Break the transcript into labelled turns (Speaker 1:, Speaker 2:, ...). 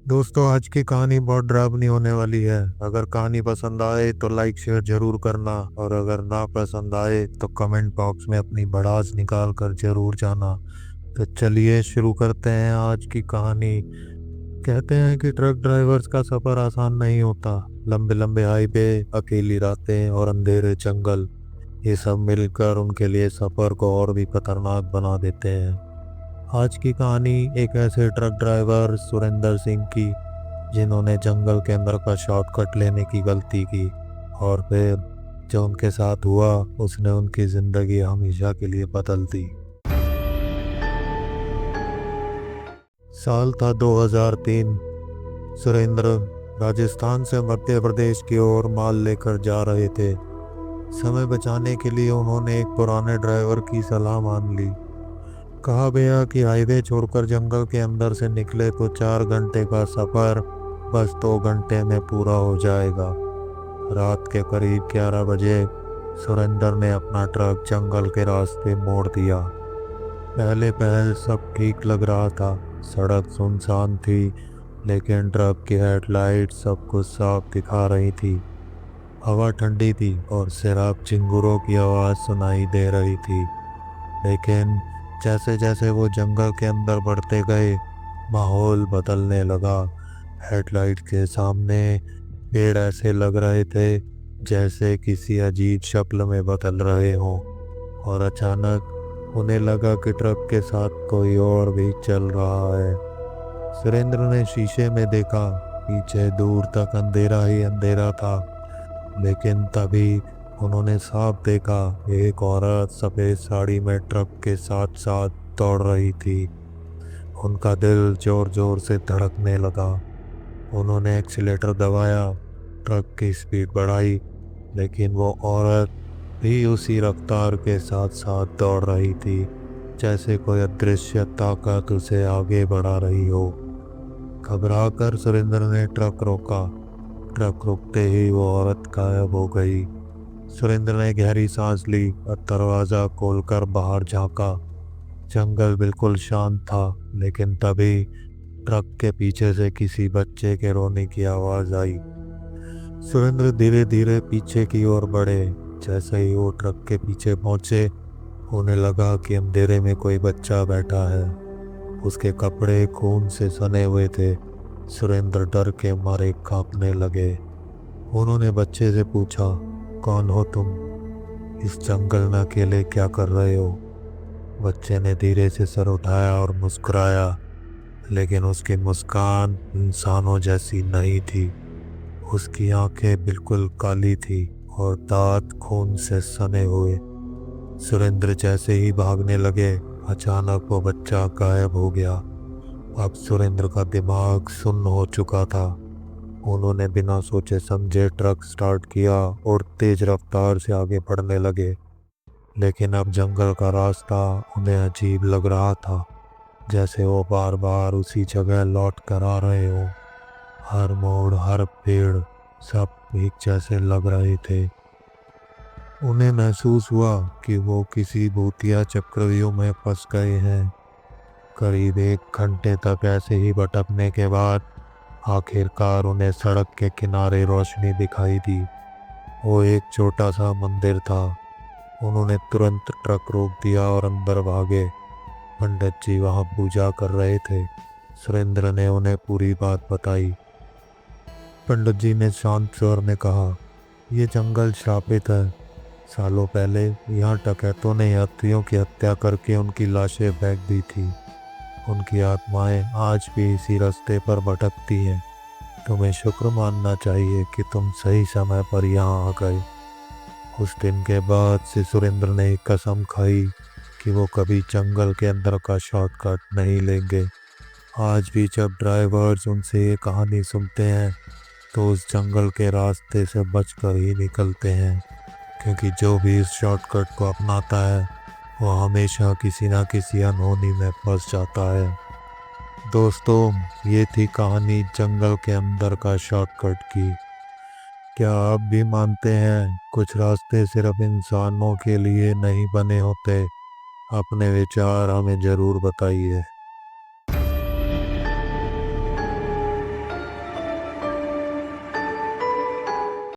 Speaker 1: दोस्तों, आज की कहानी बहुत डरावनी होने वाली है। अगर कहानी पसंद आए तो लाइक शेयर जरूर करना, और अगर ना पसंद आए तो कमेंट बॉक्स में अपनी भड़ास निकाल कर जरूर जाना। तो चलिए शुरू करते हैं आज की कहानी। कहते हैं कि ट्रक ड्राइवर्स का सफ़र आसान नहीं होता। लंबे लंबे हाईवे, अकेली रातें और अंधेरे जंगल, ये सब मिलकर उनके लिए सफ़र को और भी खतरनाक बना देते हैं। आज की कहानी एक ऐसे ट्रक ड्राइवर सुरेंद्र सिंह की, जिन्होंने जंगल के अंदर का शॉर्टकट लेने की गलती की, और फिर जो उनके साथ हुआ उसने उनकी ज़िंदगी हमेशा के लिए बदल दी। साल था 2003। सुरेंद्र राजस्थान से मध्य प्रदेश की ओर माल लेकर जा रहे थे। समय बचाने के लिए उन्होंने एक पुराने ड्राइवर की सलाह मान ली। कहा गया कि हाईवे छोड़कर जंगल के अंदर से निकले तो 4 घंटे का सफर बस 2 घंटे में पूरा हो जाएगा। रात के करीब 11 बजे सुरेंद्र ने अपना ट्रक जंगल के रास्ते मोड़ दिया। पहले पहल सब ठीक लग रहा था। सड़क सुनसान थी, लेकिन ट्रक की हेडलाइट सब कुछ साफ दिखा रही थी। हवा ठंडी थी और सिर्फ चिंगुरों की आवाज़ सुनाई दे रही थी। लेकिन जैसे जैसे वो जंगल के अंदर बढ़ते गए, माहौल बदलने लगा। हेडलाइट के सामने पेड़ ऐसे लग रहे थे जैसे किसी अजीब शक्ल में बदल रहे हों, और अचानक उन्हें लगा कि ट्रक के साथ कोई और भी चल रहा है। सुरेंद्र ने शीशे में देखा। पीछे दूर तक अंधेरा ही अंधेरा था, लेकिन तभी उन्होंने साफ देखा, एक औरत सफेद साड़ी में ट्रक के साथ साथ दौड़ रही थी। उनका दिल जोर जोर से धड़कने लगा। उन्होंने एक्सीलेटर दबाया, ट्रक की स्पीड बढ़ाई, लेकिन वो औरत भी उसी रफ्तार के साथ साथ दौड़ रही थी, जैसे कोई अदृश्य ताकत उसे आगे बढ़ा रही हो। घबराकर सुरेंद्र ने ट्रक रोका। ट्रक रुकते ही वो औरत गायब हो गई। सुरेंद्र ने गहरी सांस ली और दरवाजा खोलकर बाहर झांका। जंगल बिल्कुल शांत था, लेकिन तभी ट्रक के पीछे से किसी बच्चे के रोने की आवाज आई। सुरेंद्र धीरे धीरे पीछे की ओर बढ़े। जैसे ही वो ट्रक के पीछे पहुंचे, उन्हें लगा कि अंधेरे में कोई बच्चा बैठा है। उसके कपड़े खून से सने हुए थे। सुरेंद्र डर के मारे कांपने लगे। उन्होंने बच्चे से पूछा, कौन हो तुम? इस जंगल में अकेले क्या कर रहे हो? बच्चे ने धीरे से सर उठाया और मुस्कुराया, लेकिन उसकी मुस्कान इंसानों जैसी नहीं थी। उसकी आंखें बिल्कुल काली थी और दांत खून से सने हुए। सुरेंद्र जैसे ही भागने लगे, अचानक वो बच्चा गायब हो गया। अब सुरेंद्र का दिमाग सुन्न हो चुका था। उन्होंने बिना सोचे समझे ट्रक स्टार्ट किया और तेज रफ्तार से आगे बढ़ने लगे। लेकिन अब जंगल का रास्ता उन्हें अजीब लग रहा था, जैसे वो बार बार उसी जगह लौट कर आ रहे हो। हर मोड़, हर पेड़, सब एक जैसे लग रहे थे। उन्हें महसूस हुआ कि वो किसी भूतिया चक्रव्यूह में फंस गए हैं। करीब 1 घंटे तक ऐसे ही भटकने के बाद आखिरकार उन्हें सड़क के किनारे रोशनी दिखाई दी। वो एक छोटा सा मंदिर था। उन्होंने तुरंत ट्रक रोक दिया और अंदर भागे। पंडित जी वहां पूजा कर रहे थे। सुरेंद्र ने उन्हें पूरी बात बताई। पंडित जी ने शांत स्वर में कहा, यह जंगल श्रापित है। सालों पहले यहाँ डकैतों ने यात्रियों की हत्या करके उनकी लाशें फेंक दी थी। उनकी आत्माएं आज भी इसी रास्ते पर भटकती हैं। तुम्हें शुक्र मानना चाहिए कि तुम सही समय पर यहाँ आ गए। उस दिन के बाद से सुरेंद्र ने एक कसम खाई कि वो कभी जंगल के अंदर का शॉर्टकट नहीं लेंगे। आज भी जब ड्राइवर्स उनसे ये कहानी सुनते हैं तो उस जंगल के रास्ते से बचकर ही निकलते हैं, क्योंकि जो भी इस शॉर्टकट को अपनाता है वो हमेशा किसी ना किसी अनहोनी में फंस जाता है। दोस्तों, ये थी कहानी जंगल के अंदर का शॉर्टकट की। क्या आप भी मानते हैं कुछ रास्ते सिर्फ इंसानों के लिए नहीं बने होते? अपने विचार हमें ज़रूर बताइए।